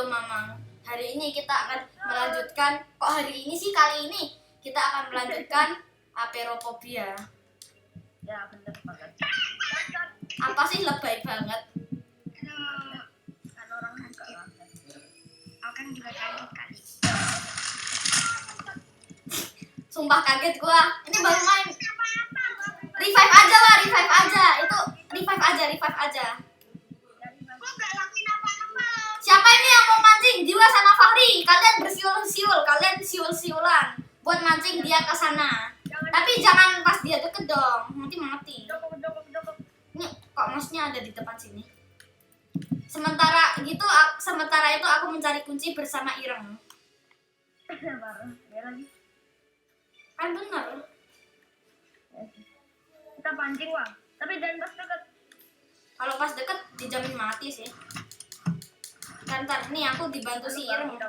Mamang. Hari ini kita akan melanjutkan. Kok hari ini sih, kali ini kita akan melanjutkan aperophobia. Ya bener banget. Apa sih lebay banget? Kan orang suka banget. Aku kan juga kaget kali. Sumpah kaget gua. Ini baru main. Revive aja lah, revive aja. Itu revive aja. Gua gak lakuin apa-apa. Siapa ini yang mau mancing? Jiwa sama Fahri. Kalian bersiul-siul, kalian siul-siulan buat mancing dia ke sana. Tapi jangan pas dia deket dong, nanti mati. Jokok. Ini kok mouse-nya ada di depan sini. Sementara itu aku mencari kunci bersama Ireng. Baru, ya lagi. Kan bener. Kita pancing Wang, tapi jangan pas deket. Kalau pas deket dijamin mati sih. Ntar nih aku dibantu si Ireng. Kita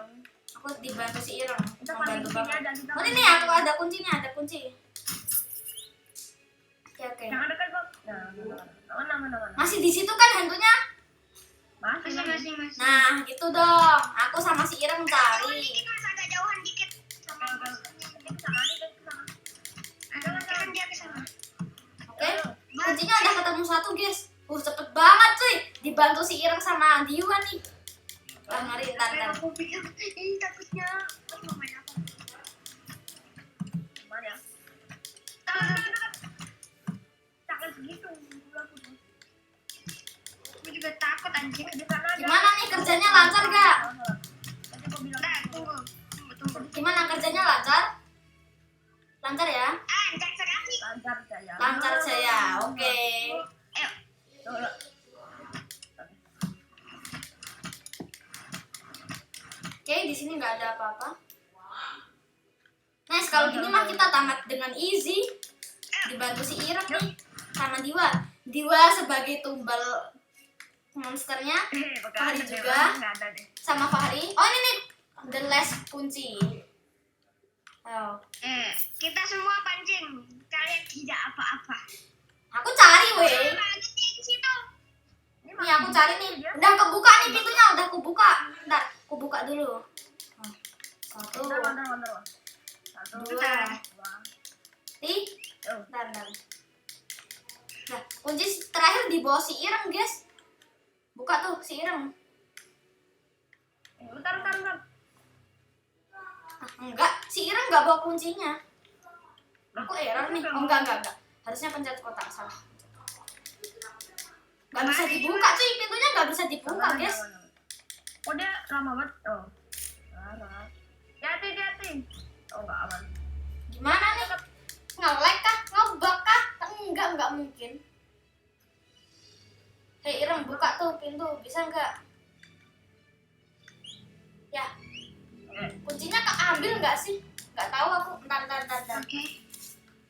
Membantu pancing banget. aja kita. Oh ini nih aku ada kuncinya, ada kunci. Oke. Jangan dekat Bob. Nah, mana. Masih di situ kan hantunya? Masih. Nah, gitu dong. Aku sama si Ireng cari. Kita agak jauhan dikit. Sama Oke. Kuncinya udah ketemu satu, guys. Cepet banget cuy. Dibantu si Ireng sama Diwa nih. Wah, ngeri ntar. Aku pikir ini takutnya mau main apa? Mana? Takut segitu. Aku juga takut anjing di sana. Gimana nih kerjanya, lancar gak? Tadi aku bilang tunggu. Gimana kerjanya, lancar? Lancar ya? Lancar sekali. Lancar saya. Oke. Ayo. Tunggu. Oke, di sini nggak ada apa-apa. Nice, kalau gini mah kita tamat dengan easy. Dibantu si Ireng nih sama Diwa. Diwa sebagai tumbal monsternya, Fahri juga. Enggak ada deh. Sama Fahri. Oh ini nih, the last kunci. Ayo. Kita semua pancing. Kalian tidak apa-apa. Aku cari weh. Lanjut di situ. Nih aku cari nih. Udah kebuka nih pintunya, udah kubuka. Bentar, kubuka dulu. Oh, satu, Bentar. dua, bentar. Nah, kunci terakhir di bawah si Ireng, guys. Buka tuh si Ireng. Bentar. Enggak, si Ireng nggak bawa kuncinya. Aku error nih. Oh enggak. Harusnya pencet kotak, salah. Nggak bisa dibuka cuy, pintunya nggak bisa dibuka, guys. Oh dia lama banget. Oh. Parah. Hati-hati. Oh enggak aman. Gimana nih? Nge-lag kah? Ngebug kah? Enggak mungkin. Hei Ireng, buka tuh pintu, bisa nggak? Ya, kuncinya keambil nggak sih? Nggak tahu aku. Bentar. Oke.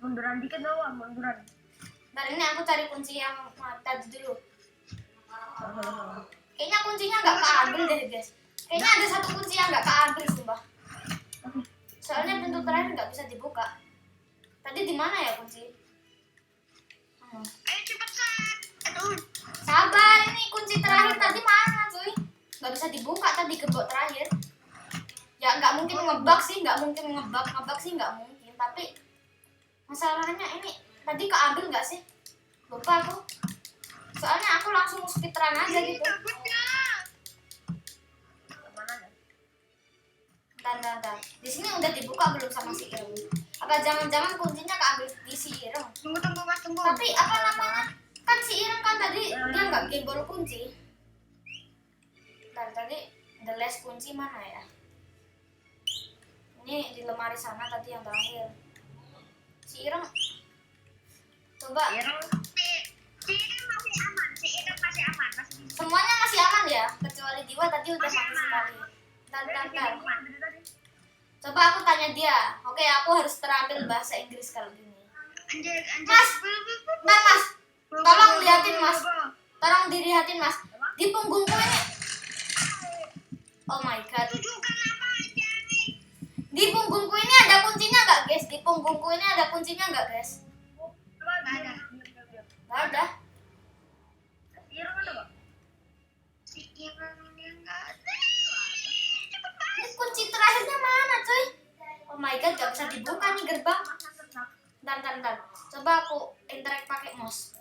Munduran dikit dong, munduran. Ntar ini aku cari kunci yang tadi dulu. Kayaknya kuncinya nggak keambil deh, guys. Kayaknya ada satu kunci yang nggak keambil, sumpah. Soalnya pintu terakhir nggak bisa dibuka. Tadi di mana ya kunci? Ayo cepet San. Aduh. Sabar, ini kunci terakhir tadi mana, cuy? Nggak bisa dibuka tadi gembok terakhir. Ya nggak mungkin ngebug sih, nggak mungkin. Tapi masalahnya ini tadi keambil nggak sih? Lupa aku. Soalnya aku langsung speedrun aja gitu. Takutnya. Bentar. Di sini udah dibuka belum sama si Ireng? Apa jangan-jangan kuncinya keambil di si Ireng? Tunggu Mas, tunggu. Tapi apa namanya? Kan si Ireng kan tadi dia nggak gembol kunci. Bentar, tadi the last kunci mana ya? Ini di lemari sana tadi yang terakhir. Si Ireng coba. Si Ireng masih aman. Semuanya masih aman ya, kecuali Diwa tadi udah mati sekali. Bentar. Coba aku tanya dia. Oke, aku harus terampil bahasa Inggris kali ini. Anjir. Mas, tolong liatin Mas. Tolong dilihatin Mas. Di punggungku ini. Oh my god. Tunjukkan apa aja nih. Di punggungku ini ada kuncinya nggak, guys? Di punggungku ini ada kuncinya nggak, guys? Nggak ada. Si Ireng ada, Bang? Si Ireng yang nggak ada. my god, gak bisa dibuka nih gerbang. Bentar. Coba aku interact pakai mouse.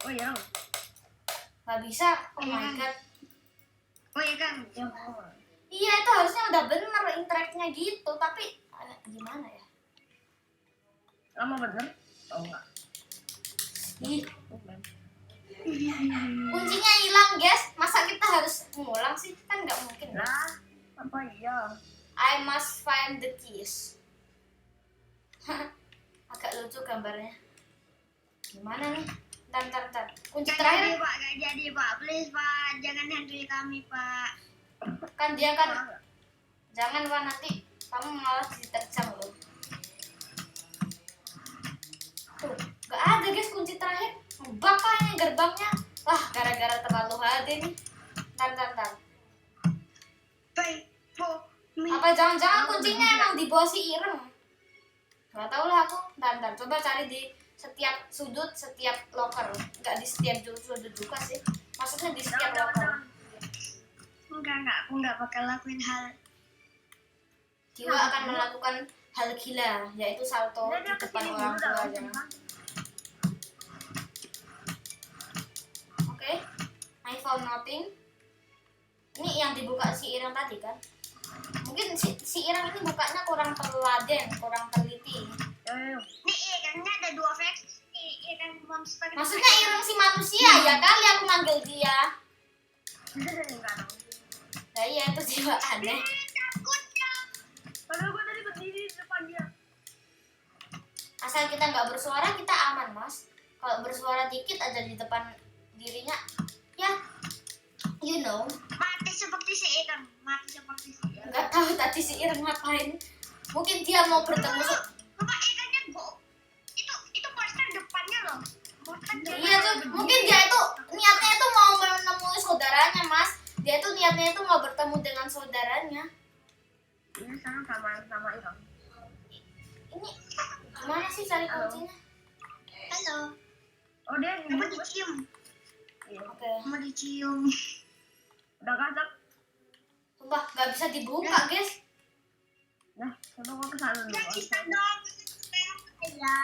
Oh iya. Gak bisa. Oh my god. Oh iya kan. Iya, itu harusnya udah bener interact-nya gitu, tapi gimana ya? Lama bener? Oh enggak. Ih, kuncinya hilang, guys. Masa kita harus ngulang sih? Kan nggak mungkin. Lah, apa iya? I must find the keys. Agak lucu gambarnya. Gimana nih? Bentar. Kunci terakhir. Pak, gak jadi Pak, please Pak, jangan handle kami Pak. Kan dia kan. Jangan, Wah, nanti kamu malah diterjang loh. Tuh, gak ada guys kunci terakhir. Bapak ini gerbangnya. Wah, gara-gara terlalu HD nih. Bentar. Baik, po, mi. Apa jangan-jangan kuncinya emang di bawah si Ireng? Gak tau lah aku. Bentar. Coba cari di setiap sudut, setiap locker. Gak di setiap sudut juga sih. Maksudnya di setiap locker. Enggak, aku enggak bakal lakuin hal. Jiwa akan melakukan hal gila, yaitu salto di depan orang tuanya. Oke, I found nothing. Ini yang dibuka si Ireng tadi kan? Mungkin si Ireng ini bukanya kurang telaten, kurang teliti. Nih, ikannya ada 2 versi. Ikan monster. Maksudnya Ireng si manusia ya kali aku manggil dia. Nah iya itu jiwa aneh. Takutnya. Padahal gue tadi berdiri di depan dia. Asal kita nggak bersuara kita aman mas. Kalau bersuara dikit aja di depan dirinya, ya, you know. Mati seperti si ikan. Nggak tahu tadi si Ireng ngapain. Mungkin dia mau bertemu. Bapak ikannya itu monster depannya loh. Iya tuh, mungkin dia itu niatnya itu mau menemui saudaranya mas. Dia itu niatnya itu mau bertemu dengan saudaranya. Ini sama Irang. Ini gimana sih cari kuncinya? Halo. Oh dia Kamu dicium. Iya. Oke, Kamu dicium. Udah kasar. sumpah nggak bisa dibuka guys. Nah, coba gua kesana dulu. Gak bisa dong. Ya.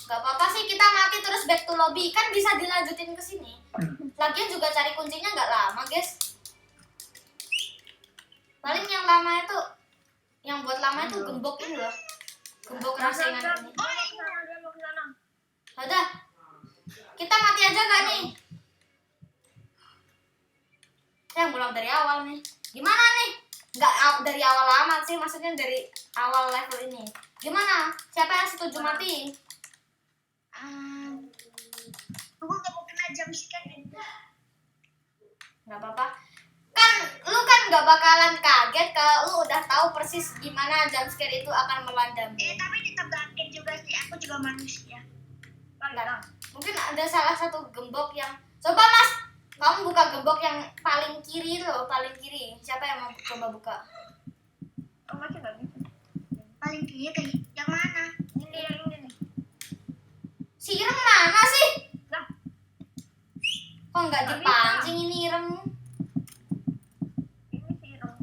Gak apa-apa sih kita mati terus back to lobby kan bisa dilanjutin ke sini. Lagian juga cari kuncinya nggak lama guys. Paling yang lama itu, yang buat lama itu gembok ini loh, gembok rasengan ini. Oh iya, dia mau kesana. Udah, kita mati aja gak nih? Saya mulai dari awal nih. Gimana nih? Nggak dari awal amat sih, maksudnya dari awal level ini. Gimana? Siapa yang setuju mati? Aku gak mau kena jam scare. Nggak apa-apa. Kan lu kan nggak bakalan kaget kalau lu udah tahu persis gimana jumpscare itu akan melandamu. Tapi tetap kaget juga sih. Aku juga manusia. Bentar, mungkin ada salah satu gembok yang coba mas, kamu buka gembok yang paling kiri loh, paling kiri. Siapa yang mau coba buka? Oh masih nggak bisa. Paling kiri. Yang mana? Ini yang ini nih. Si Ireng mana sih? Lah, Kok nggak dipancing ini Ireng? ini si Irang.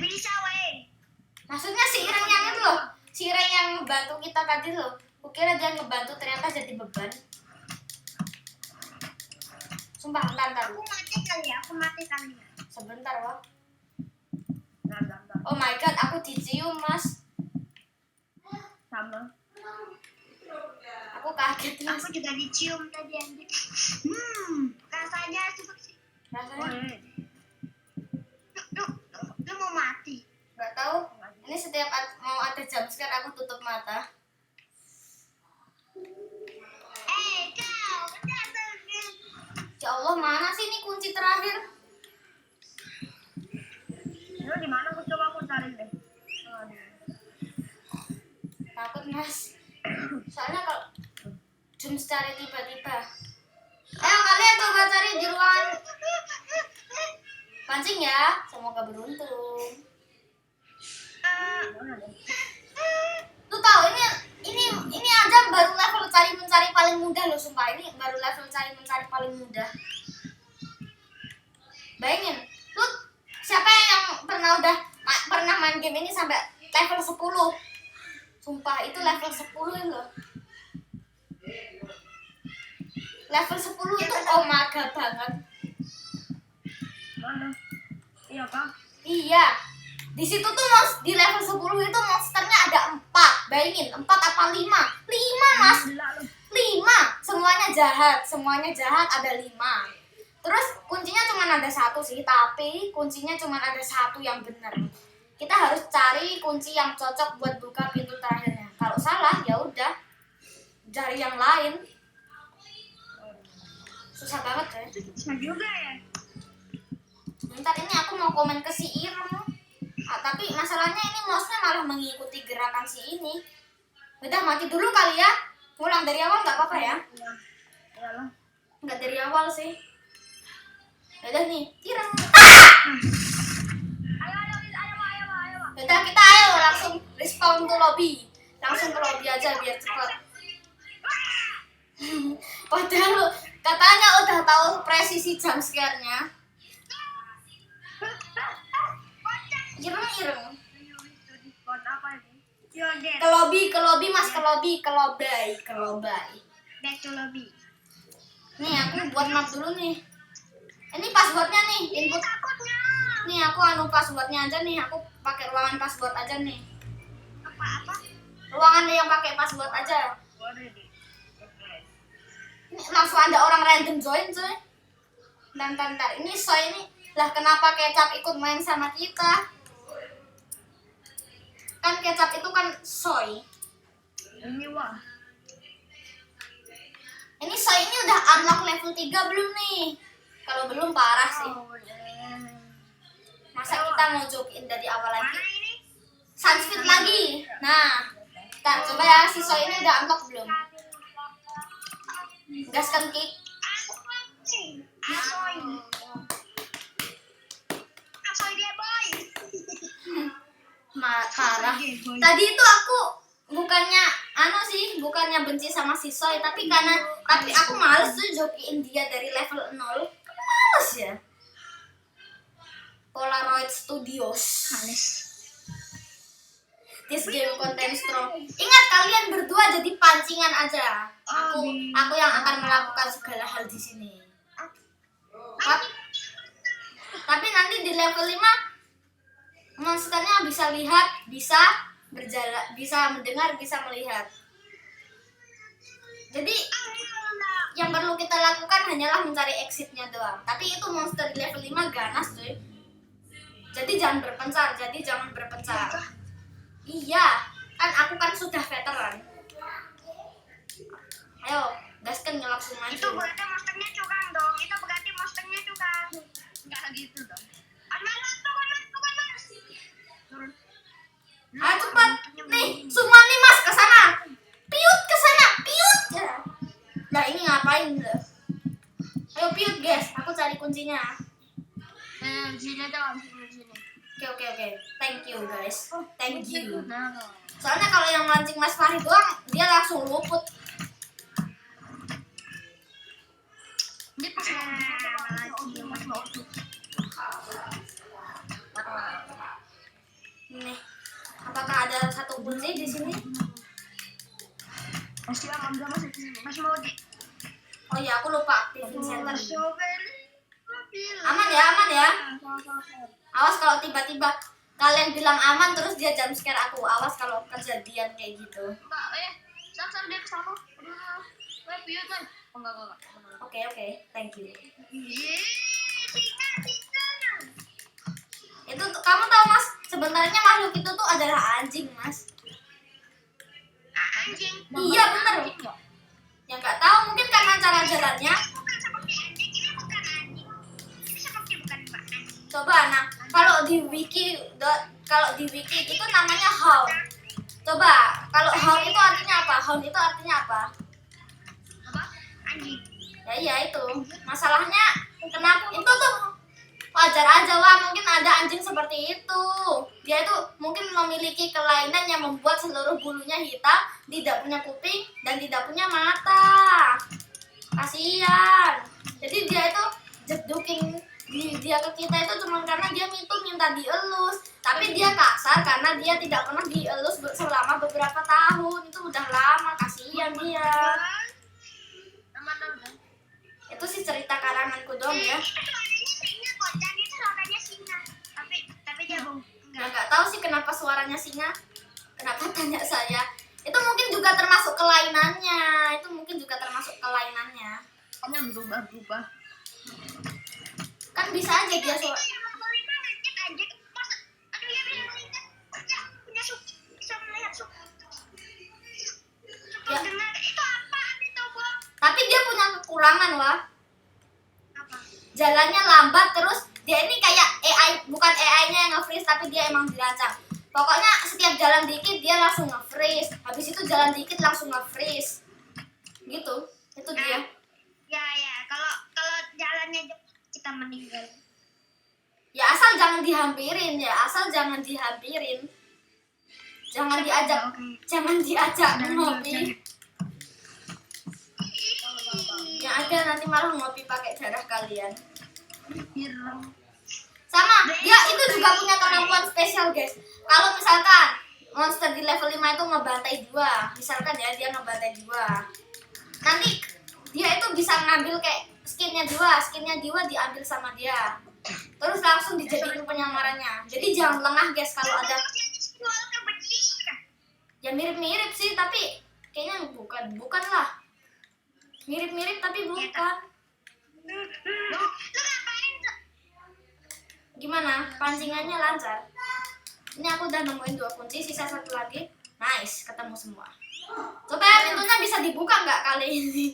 Bisa weh. Maksudnya si Ireng yang itu loh, si Ireng yang bantu kita tadi loh. Kukira dia ngebantu ternyata jadi beban. Sumpah, bentar. Aku mati kali ya. Sebentar, Wak. Nah. Oh my god, aku dicium, Mas. Sama. Aku kaget, Mas. Aku juga dicium tadi anjir. Rasanya seperti Oh Rasanya iya. lu mau mati. nggak tahu. Ini setiap mau ada jumpscare aku tutup mata. Kau datang. Ya Allah, mana sih ini kunci terakhir? Lu di mana? Aku coba aku cari deh. Takut, Mas. Soalnya kalau jumpscare tiba-tiba. Ayo kalian coba cari di ruangan pancing ya. Semoga beruntung. Lu tahu ini aja baru level cari mencari paling mudah loh, sumpah. Ini baru level cari mencari paling mudah. Bayangin, lu siapa yang pernah pernah main game ini sampai level 10. Sumpah itu level 10 loh. Level 10 itu omaga banget. Mana? Iya kak. Iya. Di situ tuh di level 10 itu monsternya ada 4. Bayangin, 4 apa 5? 5, Mas. Gila lu. 5. Semuanya jahat ada 5. Terus kuncinya cuma ada 1 sih, tapi kuncinya cuma ada 1 yang benar. Kita harus cari kunci yang cocok buat buka pintu terakhirnya. Kalau salah ya udah cari yang lain. Susah banget ya. Susah juga ya. Bentar, ini aku mau komen ke si Irem. Tapi masalahnya ini mouse-nya malah mengikuti gerakan si ini. Udah mati dulu kali ya. Ngulang dari awal nggak apa-apa ya? Iyalah. Nggak dari awal sih. Udah nih, Irem. Ayo. Udah kita ayo langsung respawn ke lobby. Langsung ke lobby aja biar cepat. Padahal lu katanya udah tahu presisi jump scare-nya. Ireng. Discord apa ini? Yaudah. Ke lobby Mas, ke lobby. Back to lobby. Nih aku buat map dulu nih. Ini passwordnya nih, input. Takutnya. Nih aku passwordnya aja nih. Aku pakai ruangan password aja nih. Apa? Ruangan yang pakai password aja. Boleh deh. Oke. Ini langsung ada orang random join coy. Bentar. Ini Soy ini. Lah kenapa Kecap ikut main sama kita? Kan Kecap itu kan Soy. Ini wah. Ini Soy ini udah unlock level 3 belum nih? Kalau belum parah sih. Masa kita mau jokin dari awal lagi? Mana ini? Sunspeed lagi. Nah, kita coba ya si Soy ini udah unlock belum? Gaskan kick. Asoy dia boy. Parah. Tadi itu aku bukannya benci sama si Soy, tapi aku males tuh jokiin dia dari level 0. Males ya. Polaroid Studios. Males. This game content strong. Ingat kalian berdua jadi pancingan aja. Aku yang akan melakukan segala hal di sini. Tapi nanti di level 5 monsternya bisa lihat, bisa berjalan, bisa mendengar, bisa melihat. Jadi yang perlu kita lakukan hanyalah mencari exitnya doang. Tapi itu monster di level 5 ganas cuy. Jadi jangan berpencar. Iya, kan aku kan sudah veteran. Ayo, gaskan langsung maju. Itu berarti monsternya curang dong. Enggak gitu dong. Ayo cepat. Nih, Sumani Mas ke sana. Piut ke sana, piut. Ya. Nah, ini ngapain? Ayo piut, guys. Aku cari kuncinya. Sini dong, sini. Oke. Thank you, guys. Thank you. Nah. Soalnya kalau yang mancing Mas Fahri doang, dia langsung luput. Ini pas mau Nih, apakah ada satu kunci di sini? masih mau di. Oh iya, aku lupa aktifin center. Aman ya. Awas kalau tiba-tiba kalian bilang aman terus dia jump scare aku. Awas kalau kejadian kayak gitu. Sang dia ke sana. Piut man. Enggak. Oke, thank you. Itu kamu tahu Mas, sebenarnya makhluk itu tuh adalah anjing Mas. Anjing. Iya bener. Yang nggak tahu mungkin karena cara jalannya. Bukan seperti anjing. Ini bukan anjing. Ini seperti bukan anjing. Coba nah, kalau di wiki itu namanya hound. Coba kalau hound itu artinya apa? Hound itu artinya apa? Apa? Anjing. Ya iya itu. Masalahnya kenapa itu tuh wajar aja wah, mungkin ada anjing seperti itu. Dia itu mungkin memiliki kelainan yang membuat seluruh bulunya hitam, tidak punya kuping dan tidak punya mata. Kasihan. Jadi dia itu dia ke kita itu cuma karena dia itu minta dielus, tapi dia kasar karena dia tidak pernah dielus selama beberapa tahun. Itu udah lama, kasihan dia. Aman. Itu sih cerita karanganku dong ya. Suaranya singa kok, dan itu suaranya singa. Tapi dia Ya nggak tahu sih kenapa suaranya singa. Kenapa tanya saya? Itu mungkin juga termasuk kelainannya. Hanya berubah. Kan bisa aja dia suara. Ya. Tapi dia punya kekurangan, wah. Jalannya lambat, terus dia ini kayak AI, bukan AI-nya yang nge-freeze, tapi dia emang dirancang. Pokoknya setiap jalan dikit dia langsung nge-freeze, habis itu jalan dikit langsung nge-freeze. Gitu, itu dia. Ya, kalau jalannya kita meninggal. Ya asal jangan dihampirin ya, Jangan diajak, ngopi. Yang ada nanti malah ngopi pakai darah kalian. Sama, dia itu juga punya kemampuan spesial, guys. Kalau misalkan monster di level 5 itu ngebantai 2, misalkan ya dia ngebantai 2. Nanti dia itu bisa ngambil kayak skinnya 2 diambil sama dia. Terus langsung dijadiin penyamarannya. Jadi jangan lengah, guys, kalau ada. Ya mirip-mirip sih, tapi kayaknya bukan lah. Mirip-mirip tapi bukan. Lu ngapain? Gimana? Pancingannya lancar? Ini aku udah nemuin 2 kunci, sisa 1 lagi. Nice, ketemu semua. Coba ya, pintunya bisa dibuka nggak kali ini?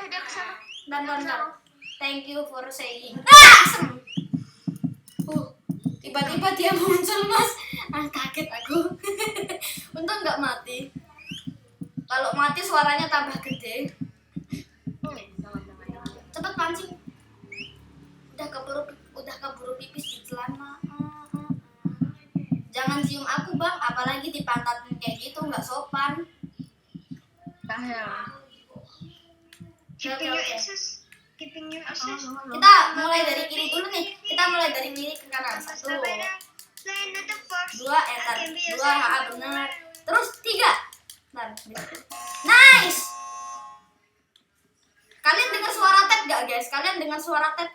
Dia kesana. Bentar. Thank you for saying. Asem. Tiba-tiba dia muncul, Mas. Kaget aku. Untung nggak mati. Kalau mati suaranya tambah gede. Cepet pancing. Udah keburu pipis di celana. Jangan cium aku, Bang, apalagi di pantatnya kayak gitu, nggak sopan. Keeping your access. Kita mulai dari kiri dulu nih. Kita mulai dari kiri ke kanan. 1, 2, enter. 2, benar. Terus 3. Nice. Kalian dengar suara tet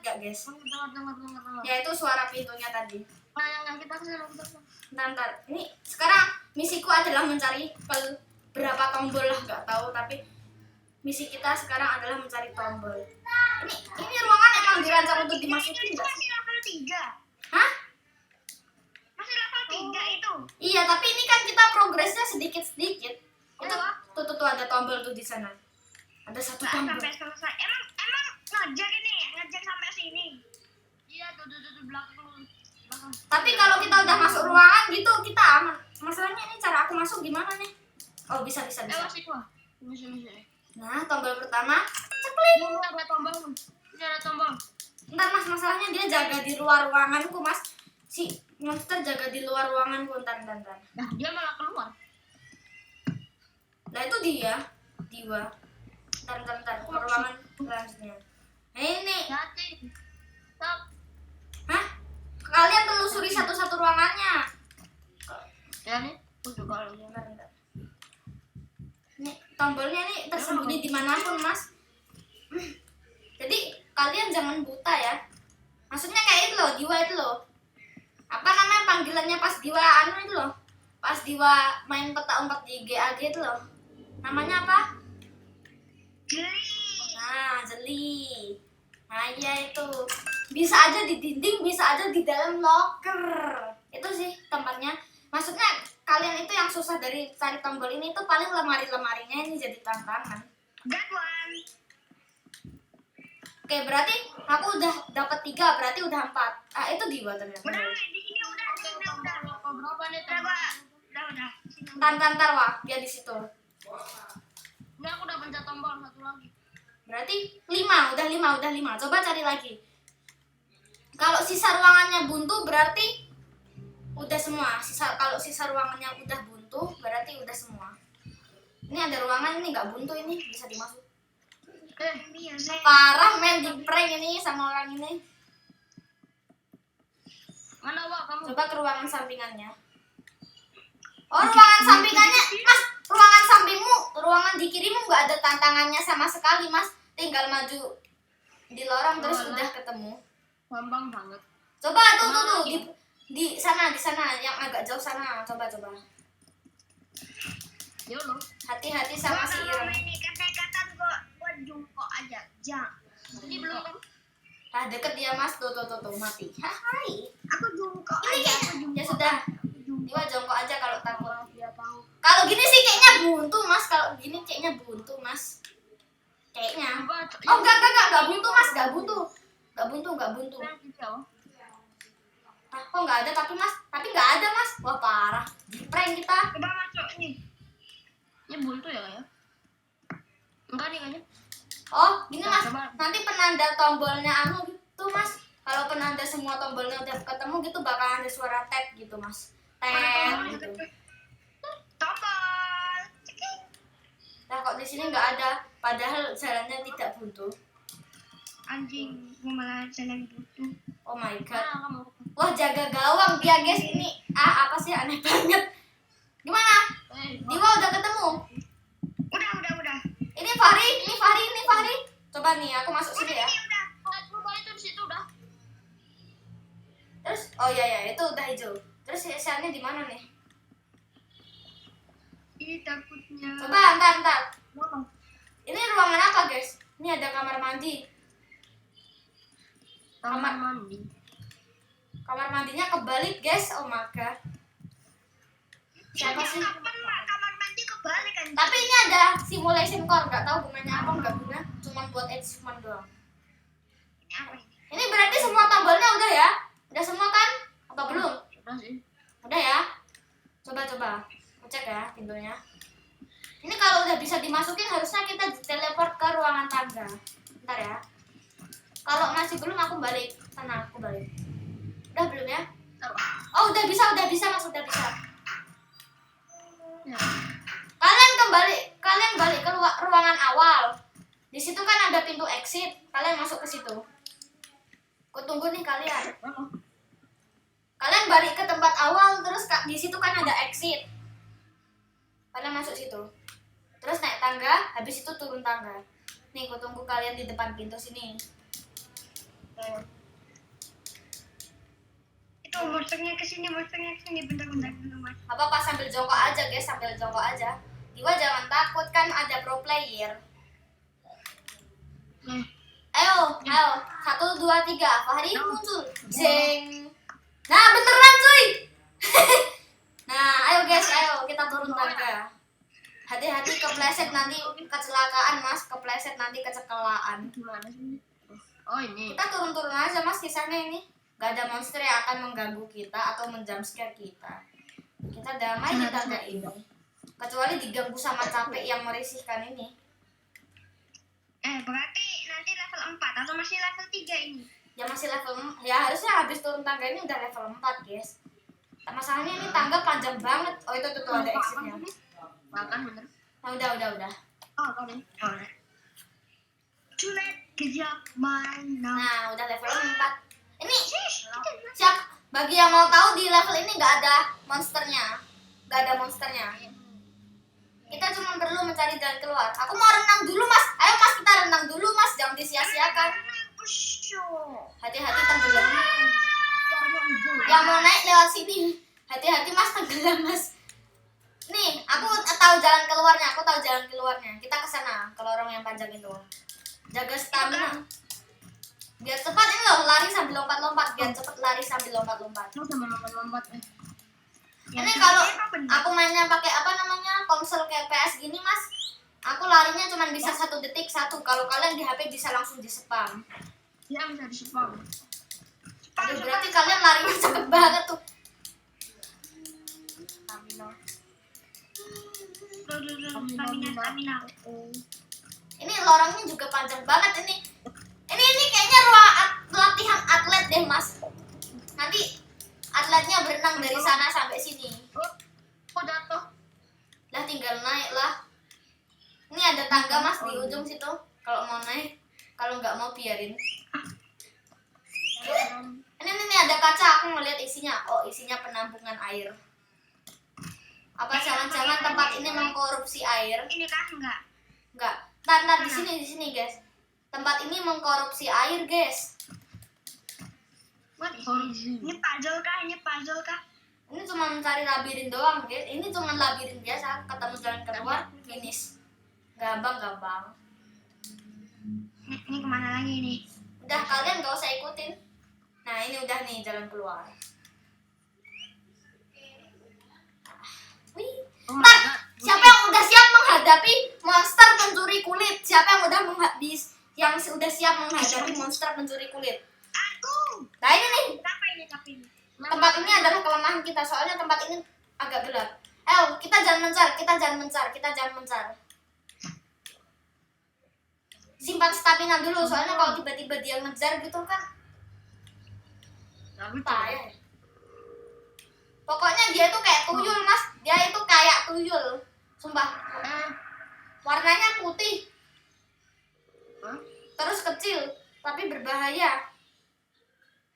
gak, guys? Dengar. Ya, itu suara pintunya tadi. Yang kita kesana. Bentar. Ini sekarang misiku adalah mencari berapa tombol lah, nggak tahu, tapi misi kita sekarang adalah mencari tombol. Ini ruangan emang dirancang untuk dimasukin nggak sih? Masih level 3. Hah? Masih level 3 itu. Iya, tapi ini kan kita progresnya sedikit-sedikit. Itu tuh ada tombol tuh di sana. Ada 1 tombol. Sampai selesai. Emang ngejar sampai sini. Iya, tuh belakang. Tapi kalau kita udah masuk ruangan gitu, kita aman. Masalahnya ini cara aku masuk gimana nih? Oh, bisa. Masih gua. Bisa. Nah, tombol pertama, ceplik. Ini ada tombol. Ntar, Mas, masalahnya dia jaga di luar ruanganku, Mas. Si monster jaga di luar ruanganku, ntar. Nah, dia malah keluar. Nah, itu dia. Ntar, ke ruangan selanjutnya. Nah, ini. Hati. Stop. Hah? Kalian telusuri satu-satu ruangannya. Ya nih, aku juga kalau Bentar. Nih, tombolnya nih tersembunyi dimanapun, Mas. Jadi, kalian jangan buta ya. Maksudnya kayak itu loh, Diwa itu loh. Apa namanya panggilannya pas Diwa itu loh. Pas Diwa main peta umpet di GAG itu loh. Namanya apa? Jeli. Nah, iya itu. Bisa aja di dinding, bisa aja di dalam locker. Itu sih tempatnya. Maksudnya kalian itu yang susah dari cari tombol ini tuh paling lemari-lemarinya ini jadi tantangan. That one. Oke, berarti aku udah dapat 3, berarti udah 4. Itu Diwa ternyata. Udah, di sini udah. Berapa nih Udah. Tantar wah, dia di situ. Ini aku udah pencet tombol 1 lagi. Berarti 5, udah 5. Coba cari lagi. Kalau sisa ruangannya buntu berarti udah semua. Kalau sisa ruangannya udah buntu berarti udah semua. Ini ada ruangan ini nggak buntu, ini bisa dimasuk. Biasa. Parah men, di prank ini sama orang ini. Mana Wak kamu? Coba ke ruangan sampingannya. Oh, ruangan sampingannya, Mas. Ruangan sampingmu, ruangan di kirimu nggak ada tantangannya sama sekali, Mas. Tinggal maju di lorong terus Oh, udah ketemu. Gampang banget. Coba tuh di sana yang agak jauh sana. Coba. Yolo. Hati-hati sama si Kalau Ireng. ini kata-kata gua jungkok aja. Jangan. Ini belum kan? Ah, deket dia, Mas. Tuh mati. Hai. Aku jungkok Ini aja. kayaknya ya sudah. Iwa jongkok aja kalau takut. Dia tahu. Kalau gini sih kayaknya buntu, Mas. Kalau gini kayaknya buntu, Mas. Kayaknya. Oh, enggak buntu, Mas. Enggak buntu. Ah, kok enggak ada tapi, Mas? Tapi enggak ada, Mas. Wah, parah. Di prank kita. Coba masuk nih. Ini buntu ya kayaknya? Enggak nih kayaknya. Oh, gini, Mas. Coba. Nanti penanda tombolnya gitu, Mas. Kalau penanda semua tombolnya udah ketemu gitu bakal ada suara tap gitu, Mas. Tap gitu. Tombol. Ceking. Nah, kok di sini nggak ada, padahal jalannya tidak buntu. Anjing, gua malah jalan buntu. Oh my god. Mana kamu? Wah, jaga gawang dia, guys. Ini apa sih, aneh banget. Gimana? Diwa udah ketemu? Udah. Ini Fahri. Coba nih, aku masuk sini ya. Ini udah. Coba itu di situ udah. Terus, oh iya, itu udah hijau. Terus siasatnya di mana nih? Ini takutnya. Coba, ntar. Mana? Ini ruangan apa, guys? Ini ada kamar mandi. Kamar mandi. Kamar mandinya kebalik, guys. Oh my god. Siapa sih? Kamar mandi kebalik kan? Tapi ini ada simulation core, nggak tahu gunanya apa, nggak guna, cuma buat achievement doang. Ini apa ini? Ini berarti semua tombolnya udah ya? Udah semua kan? Apa belum? Udah sih. Udah ya? Coba. Cek ya pintunya. Ini kalau udah bisa dimasukin harusnya kita teleport ke ruangan tangga. Bentar ya. Kalau masih belum aku balik. Sana aku balik. Udah belum ya? Oh, udah bisa Mas, udah bisa. Ya. Kalian balik ke ruangan awal. Di situ kan ada pintu exit. Kalian masuk ke situ. Aku tunggu nih kalian. Mana? Kalian balik ke tempat awal terus di situ kan ada exit. Kalian masuk situ. Terus naik tangga, habis itu turun tangga. Nih, aku tunggu kalian di depan pintu sini. Itu monsternya kesini, bentar, Mas. Apa sambil jongkok aja, guys, sambil jongkok aja. Diwa jangan takut, kan ada pro player. Ayo. 1, 2, 3. Fahri muncul. Jeng. Nah, beneran, cuy. Nah, ayo guys, kita turun tangga. Hati-hati kepleset nanti kecelakaan, Mas. Kepleset nanti kecelakaan. Gimana sih? Oh ini. Kita turun-turun aja, Mas, kisahnya ini. Gak ada monster yang akan mengganggu kita atau menjumpscare kita. Kita damai di tangga ini. Kecuali diganggu sama capek yang merisihkan ini. Berarti nanti level 4 atau masih level 3 ini? Ya masih ya harusnya habis turun tangga ini udah level 4, guys. Masalahnya ini tangga panjang banget. Oh, itu tuh ada exitnya. Makan bener. Nah, udah. Oh tadi. Culet kejap mana? Nah, udah level 4. Ini bagi yang mau tahu di level ini nggak ada monsternya. Kita cuma perlu mencari jalan keluar. Aku mau renang dulu, Mas. Ayo, Mas, kita renang dulu, Mas. Jangan disia-siakan. Hati-hati tenggelam. Yang mau naik lewat sini. Hati-hati, Mas, tenggelam, Mas. Nih, aku tahu jalan keluarnya. Kita ke sana, ke lorong yang panjang itu. Jaga stamina. Biar cepat ini loh, lari sambil lompat-lompat. Biar cepat lari sambil lompat-lompat. Lu sama lompat-lompat. Ini kalau aku mainnya pakai konsol kayak PS gini, Mas. Aku larinya cuma bisa 1 detik 1. Kalau kalian di HP bisa langsung di spam. Ya bisa di spam. Aduh, berarti kalian larinya cepet banget tuh. Stamina. Ini lorongnya juga panjang banget ini. Ini kayaknya ruang latihan atlet deh, Mas. Nanti atletnya berenang dari sana sampai sini. Kok jatuh? Lah tinggal naik lah. Ini ada tangga, Mas, di ujung situ. Kalau mau naik, kalau nggak mau biarin. Ini ada kaca. aku ngeliat isinya. Oh, isinya penampungan air. Apa jangan-jangan tempat ini mengkorupsi air? Ini kah enggak? Enggak. Ntar di sini guys. Tempat ini mengkorupsi air guys. What? Ini puzzle kah? Ini puzzle kah? Ini cuma mencari labirin doang guys. Ini cuma labirin biasa. Ketemu jalan keluar, finish. Gampang. Ini kemana lagi nih? Udah kalian gak usah ikutin. Nah ini udah nih jalan keluar. Wih. Oh my Ntar, God. siapa yang udah siap menghadapi monster pencuri kulit? Siapa yang udah siap menghadapi monster pencuri kulit? Aku. Nah ini nih, Apa ini tapi ini? tempat ini adalah kelemahan kita. Soalnya tempat ini agak gelap. Kita jangan mencar. Simpan stamina dulu, soalnya kalau tiba-tiba dia ngejar gitu kan Tapi payah. Pokoknya dia tuh kayak tuyul mas, dia itu kayak tuyul, sumpah. Warnanya putih, Hah? terus kecil, tapi berbahaya.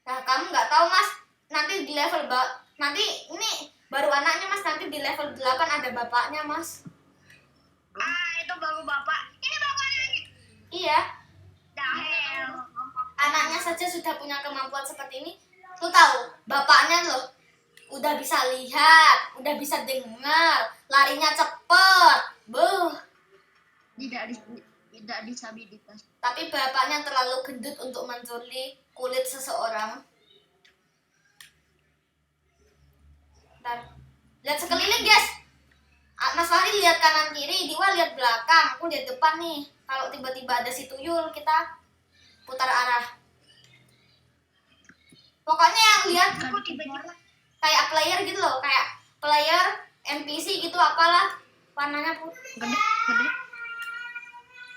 Nah kamu nggak tahu mas, nanti di level nanti ini baru anaknya mas, nanti di level 8 ada bapaknya mas. Itu baru bapak. Ini bapaknya. Iya, Dahel. anaknya saja sudah punya kemampuan seperti ini. Lu tahu, bapaknya loh udah bisa lihat, udah bisa dengar, larinya cepet. tidak disabilitas. Tapi bapaknya terlalu gendut untuk mencuri kulit seseorang. Bentar. Lihat sekeliling guys. Mas Fahri lihat kanan kiri, Diwa lihat belakang, aku lihat depan nih. Kalau tiba-tiba ada si tuyul, kita putar arah. Pokoknya yang lihat Aku tiba-tiba. kayak player gitu loh, kayak player NPC gitu apalah warnanya Gede.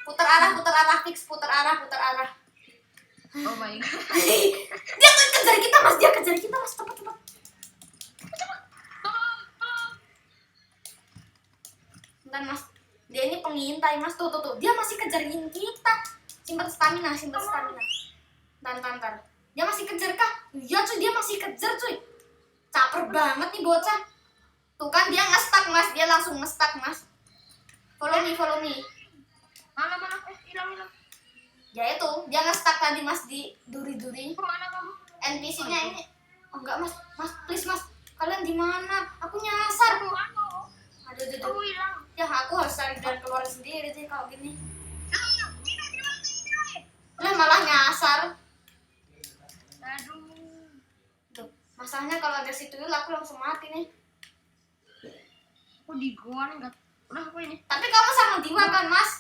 putar arah fix, putar arah. Oh my God. Dia tuh kejar kita mas, cepet. Bentar mas, dia ini pengintai mas, tuh dia masih kejarin kita. Simpan stamina. Bentar. Dia masih kejar kah? Iya cuy, dia masih kejar cuy. Caper banget nih bocah. Tuh kan dia nge-stuck mas, dia langsung nge-stuck mas. Follow me. Mana? Hilang. Ya itu, dia nge-stuck tadi mas di duri-duri. Kemana kamu? NPC-nya ini. Oh enggak mas, please mas. Kalian di mana? Aku nyasar. Aduh. Kamu hilang. Ya aku harus cari jalan keluar sendiri sih kalau gini. Lah malah nyasar. Aduh. Tuh, masalahnya kalau ada si tuyul aku langsung mati nih. Aku di gua nih, udah apa ini? Tapi kamu sama Diwa kan mas?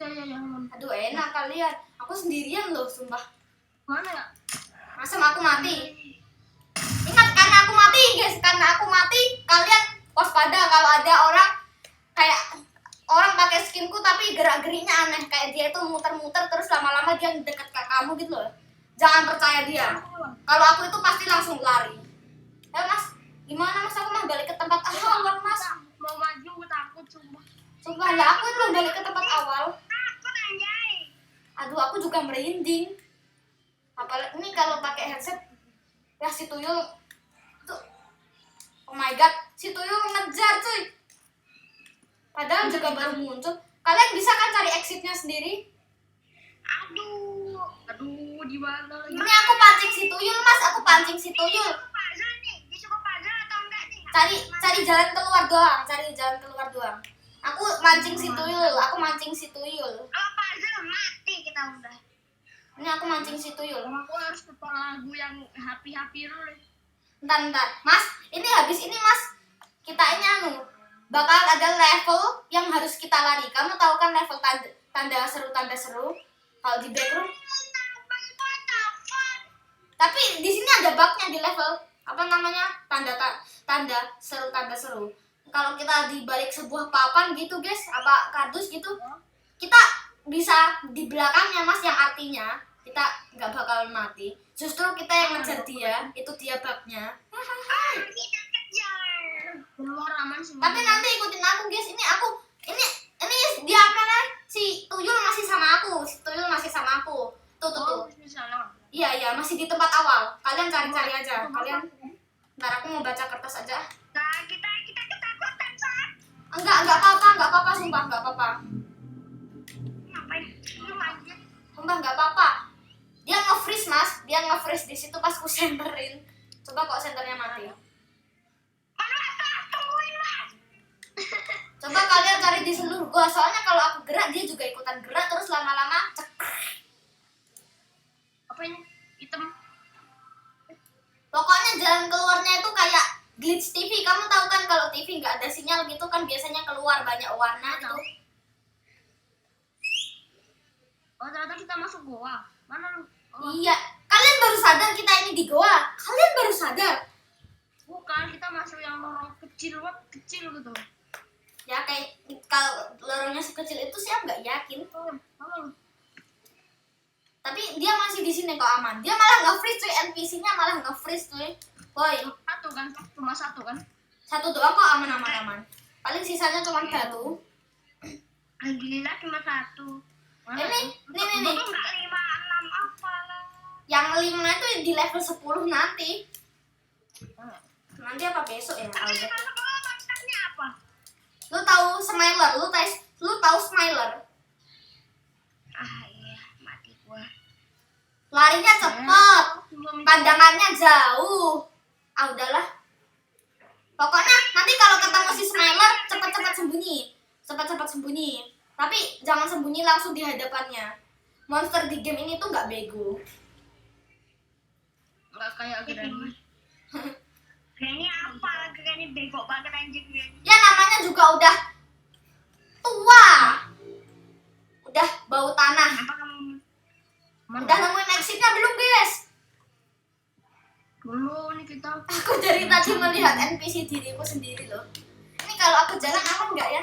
Ya. Aduh enak kalian. Aku sendirian loh sumpah. Mana ya? Masa aku mati? Ingat karena aku mati guys, kalian waspada kalau ada orang kayak orang pakai skinku tapi gerak-geriknya aneh, kayak dia itu muter-muter terus lama-lama dia deket ke kamu gitu loh. Jangan percaya dia. Kalau aku itu pasti langsung lari. Mas, gimana mas? Aku mah balik ke tempat awal mas. Mau maju takut sumpah. Sumpah ya aku belum balik ke tempat awal. Aku anjay. Aduh aku juga merinding. Apalagi ini kalau pakai headset. Ya si tuyul tuh. Oh my god, si tuyul ngejar cuy. Padahal juga baru muncul. Kalian bisa kan cari exitnya sendiri? Aduh, di mana lagi? Ini aku pancing si tuyul mas, aku pancing si tuyul. Puzzle nih. Disuruh puzzle atau enggak nih? Cari jalan keluar doang. Aku mancing si tuyul. Kalau puzzle mati kita udah. Ini aku mancing si tuyul. Aku harus putar lagu yang happy dulu nih. Bentar. Mas, ini habis ini mas. Kita ini bakal ada level yang harus kita lari. Kamu tahu kan level tanda seru. Kalau di backroom. Tapi di sini ada bugnya di level apa namanya? Tanda seru. Kalau kita di balik sebuah papan gitu, guys, apa kardus gitu, kita bisa di belakangnya, Mas, yang artinya kita nggak bakal mati. Justru kita yang ngejar dia, itu dia bugnya. Kita kejar. Keluar aman sih. Tapi nanti ikutin aku, guys. Ini dia mana? Si tuyul masih sama aku. Tuh. Di sana. Iya, masih di tempat awal. Kalian cari-cari aja. Kalian, ntar aku mau baca kertas aja. Nah, kita ketakutan, Pak. Enggak apa-apa, sumpah enggak apa-apa. Ngapain? Lu aja. Sumpah enggak apa-apa. Dia nge-freeze, Mas. Dia nge-freeze di situ pas ku senterin. Coba kok senternya mati. Mana tungguin, Mas. Coba kalian cari di seluruh gua. Soalnya kalau aku gerak, dia juga ikutan gerak terus lama-lama Apa ini? Hitam. pokoknya jalan keluarnya itu kayak glitch TV. Kamu tahu kan kalau TV nggak ada sinyal gitu kan biasanya keluar banyak warna gitu. Oh, ternyata kita masuk goa. Mana lu? Oh, Iya, kalian baru sadar kita ini di goa. Kalian baru sadar. bukan, kita masuk yang lorong kecil gitu. Ya kayak kalau lorongnya sekecil itu sih aku nggak yakin. Oh, mana lu? Tapi dia masih di sini kok aman. Dia malah nge-freeze cuy, NPC-nya malah nge-freeze cuy. Boy, Satu kan? Cuma satu kan? satu doang kok aman. Paling sisanya cuma batu. Alhamdulillah cuma satu. Mana? Ini, nih. Enggak 5, 6 apa lah. Yang 5 itu di level 10 nanti. Mana? Nanti apa besok ya? Tapi Albert? masuk ke monsternya apa? Lu tahu Smiler? Lu tahu Smiler? Ah iya, mati gua. Larinya cepet, pandangannya jauh. Ah udahlah. Pokoknya nanti kalau ketemu si Smiler cepat-cepat sembunyi. Tapi jangan sembunyi langsung di hadapannya. Monster di game ini tuh nggak bego. Nggak kayak Granny. Granny apa? Granny bego banget anjing Granny. Ya namanya juga udah tua. Udah bau tanah. Apa kamu? Udah nemuin exitnya belum guys? Belum nih kita. Aku dari tadi melihat NPC diriku sendiri loh. Ini kalau aku jalan aman nggak ya?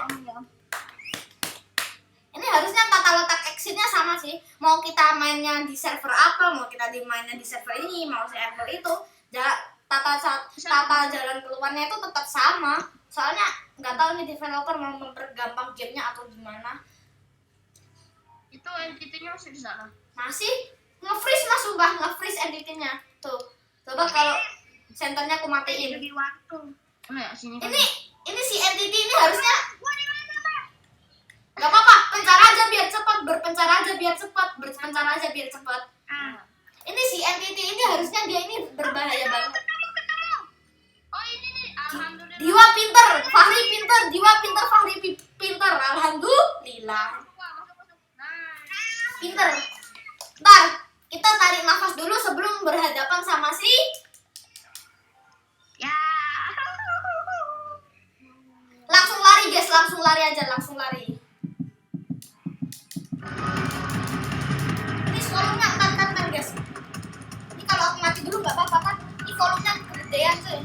Ini harusnya tata letak exitnya sama sih. Mau kita mainnya di server apa, mau kita mainnya di server ini, mau server itu, tata jalan keluarnya itu tetap sama. Soalnya nggak tahu nih developer mau mempergampang gamenya atau gimana. Itu entity-nya masih di sana. Masih nge-freeze mas, sumpah nge-freeze editingnya. Tuh, coba kalau senternya aku matiin. Jadi waktu. Mana ya sini kan? Ini si entity ini harusnya Gua di mana, Bang? nggak apa-apa, pencar aja biar cepat, berpencar aja biar cepat. Ah, Ini si entity ini harusnya dia ini berbahaya banget. ketemu. Oh, ini nih. Alhamdulillah. Diwa pinter, Fahri pinter, pinter. Alhamdulillah. Masuk. Nah. Pinter. Ntar, kita tarik nafas dulu sebelum berhadapan sama si Ya. langsung lari guys, langsung lari. Ini volumenya ntar guys. Ini kalau aku mati dulu nggak apa-apa kan? Ini volumenya kegedean sih.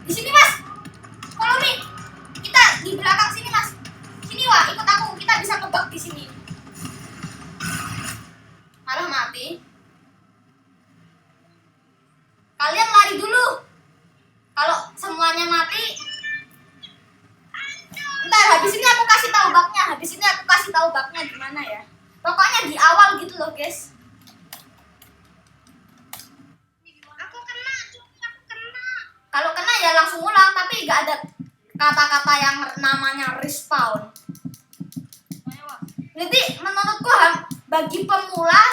Di sini mas, follow nih. Kita di belakang sini mas. Sini wah, ikut aku. Kita bisa ngebug di sini. Malah mati. Kalian lari dulu. Kalau semuanya mati, ntar habis ini aku kasih tahu bugnya gimana ya. Pokoknya di awal gitu loh guys. Aku kena. Kalau kena ya langsung ulang, tapi nggak ada kata-kata yang namanya respawn. Ayo, Wak. Jadi menurutku bagi pemula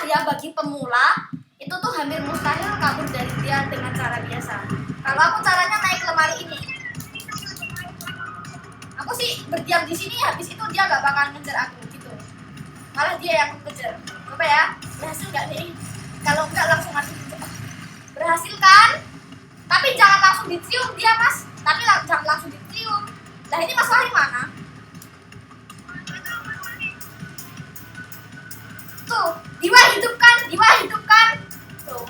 itu tuh hampir mustahil kabur dari dia dengan cara biasa. Kalau aku caranya naik lemari ini. Aku sih berdiam di sini, habis itu dia gak bakal ngejar aku gitu. Malah dia yang kejar. Coba ya, berhasil nggak nih? Kalau enggak langsung mati. Berhasil kan? Tapi jangan langsung dicium dia mas. Tapi jangan langsung dicium. Nah ini mas Wahri mana? Tuh, Diwa hidup kan? Tuh.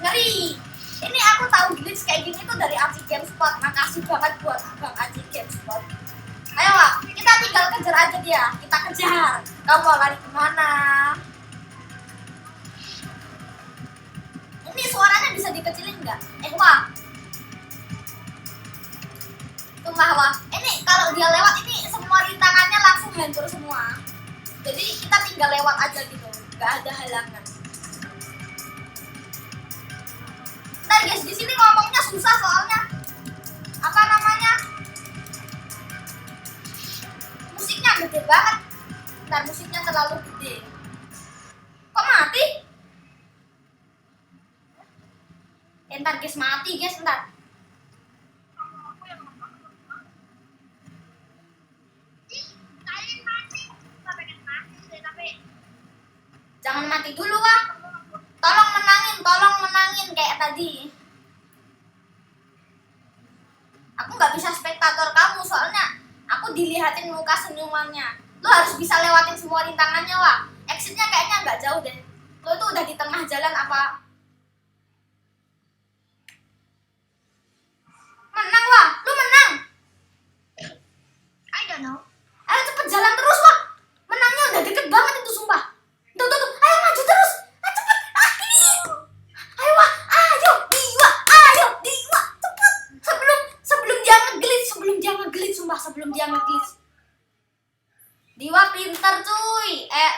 Ngeri. Ini aku tahu glitch kayak gini tuh dari Aci GameSpot. Makasih banget buat Bang Aci GameSpot. Ayo Wak, kita tinggal kejar aja dia. Kita kejar. Kamu mau lari kemana? Ini suaranya bisa dikecilin nggak? Wak. Sumpah Wak. Ini kalau dia lewat ini semua rintangannya langsung hancur semua. Jadi kita tinggal lewat aja gitu, nggak ada halangan. Ntar guys, di sini ngomongnya susah soalnya apa namanya, musiknya gede banget. Ntar musiknya terlalu gede. Kok mati? Ntar guys mati guys, ntar. Kalian mati. Nggak pengen mati sih, tapi Jangan mati dulu Wak. Tolong menangin kayak tadi. Aku nggak bisa spektator kamu soalnya aku dilihatin muka senyumannya. Lo harus bisa lewatin semua rintangannya Wak. Exitnya kayaknya nggak jauh deh. Lo tuh udah di tengah jalan apa? Menang Wak, lo menang. I don't know. Ayo cepet jalan terus Wak. Menangnya udah deket banget itu sumpah. Tuh. Ayo maju terus. Ayo cepet. Ini. Ayo Wak. Ayo Diwa. Cepet. Sebelum dia ngeglitch sumpah, sebelum dia ngeglitch. Diwa pinter cuy.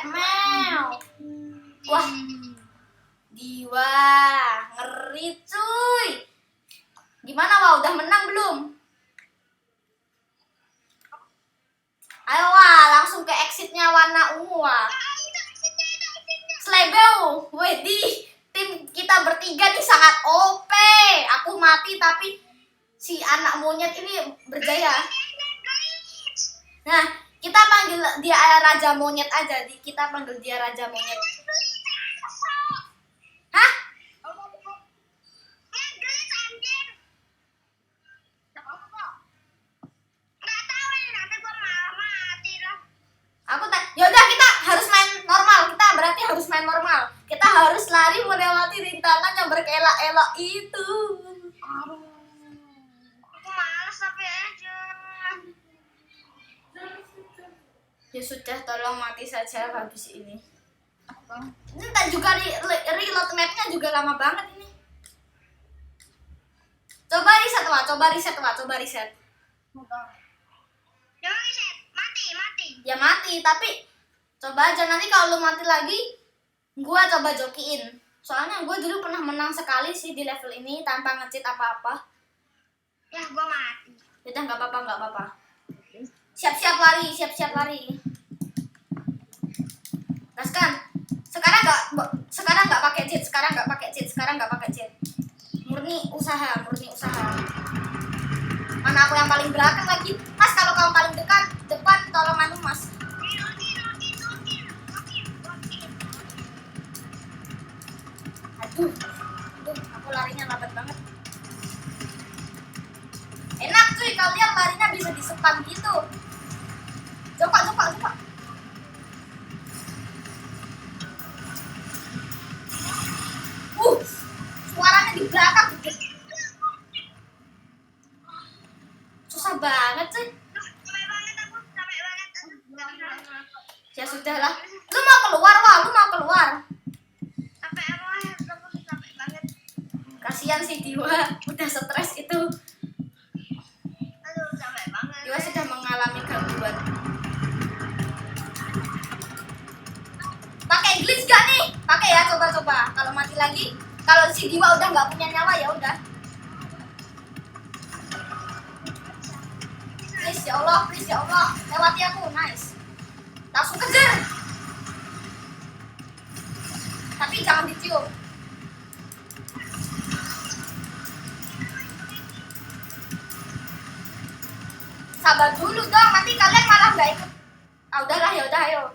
Meow. Wah. Diwa ngeri cuy. Gimana Wak, udah menang belum? Ayo Wak, langsung ke exitnya warna ungu Wak. Slebeu, wedi, tim kita bertiga nih sangat OP. Aku mati tapi si anak monyet ini berjaya. Nah, kita panggil dia Raja Monyet aja. Kita panggil dia Raja Monyet. Hah? Yaudah kita harus main normal. Kita berarti harus main normal. Kita harus lari melewati rintangan yang berkelok-elok itu. Aku malas tapi aja. Ya sudah, tolong mati saja habis ini. Ini tak juga reload mapnya juga lama banget ini. Coba reset Wak, coba reset. Jangan reset. Mati. Ya mati, tapi coba aja nanti kalau lu mati lagi, gua coba jokiin. Soalnya gua dulu pernah menang sekali sih di level ini tanpa nge-cheat apa-apa. Ya, gua mati. Udah nggak apa-apa. Siap-siap lari. Gaskan. Sekarang nggak pakai cheat. Murni usaha. Mana aku yang paling belakang lagi? Mas, kalau kamu paling depan tolong anu Mas. Aduh, aku larinya lambat banget. Enak cuy, kalian larinya bisa disepan gitu. Coba. Suaranya di belakang gede. Susah banget sih. Capek banget aku. Ya sudahlah. Lu mau keluar Wak, Capek banget. Kasihan si Diwa, udah stres itu. Aduh, capek banget. Diwa sudah mengalami gangguan. Pakai glitch gak nih? Pakai ya, coba. Kalau mati lagi, kalau si Diwa udah nggak punya nyawa ya udah. Please ya Allah, lewati aku, nice. Langsung kejar. Tapi jangan dicium. Sabar dulu dong, nanti kalian malah nggak ikut. Udahlah ya udah, ayo.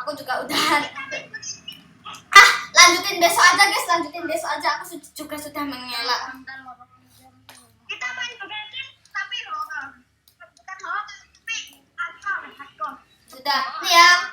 Aku juga udahan. Lanjutin besok aja, aku juga sudah mengelak. Kita main game tapi horror. Bukan horror tapi hardcore. Sudah, nih ya.